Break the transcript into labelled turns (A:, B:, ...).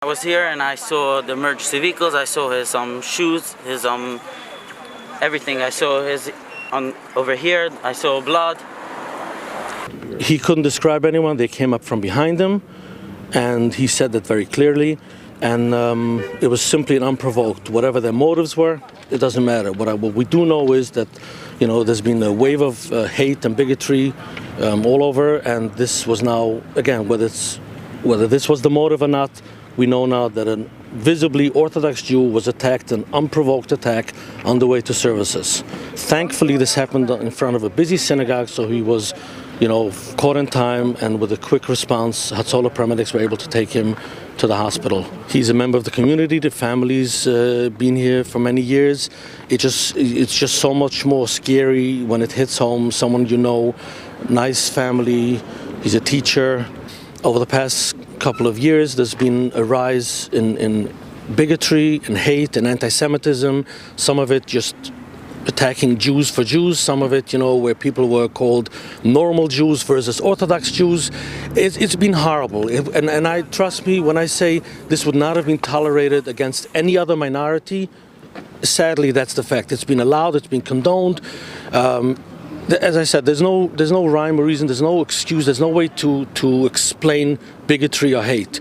A: I was here and I saw the emergency vehicles. I saw his shoes, his everything. I saw his over here. I saw blood.
B: He couldn't describe anyone. They came up from behind him, and he said that very clearly. And it was simply an unprovoked. Whatever their motives were, it doesn't matter. What we do know is that, there's been a wave of hate and bigotry all over, and this was now, again, whether this was the motive or not, we know now that a visibly Orthodox Jew was attacked, an unprovoked attack on the way to services. Thankfully, this happened in front of a busy synagogue, so he was, caught in time, and with a quick response, Hatzolah paramedics were able to take him to the hospital. He's a member of the community. The family's been here for many years. It's just so much more scary when it hits home. Someone nice family. He's a teacher. Over the past couple of years, there's been a rise in bigotry and hate and anti-Semitism. Some of it just attacking Jews for Jews, some of it, where people were called normal Jews versus Orthodox Jews. It's been horrible. And I trust me when I say this would not have been tolerated against any other minority. Sadly, that's the fact. It's been allowed, it's been condoned. As I said, there's no rhyme or reason, there's no excuse, there's no way to explain bigotry or hate.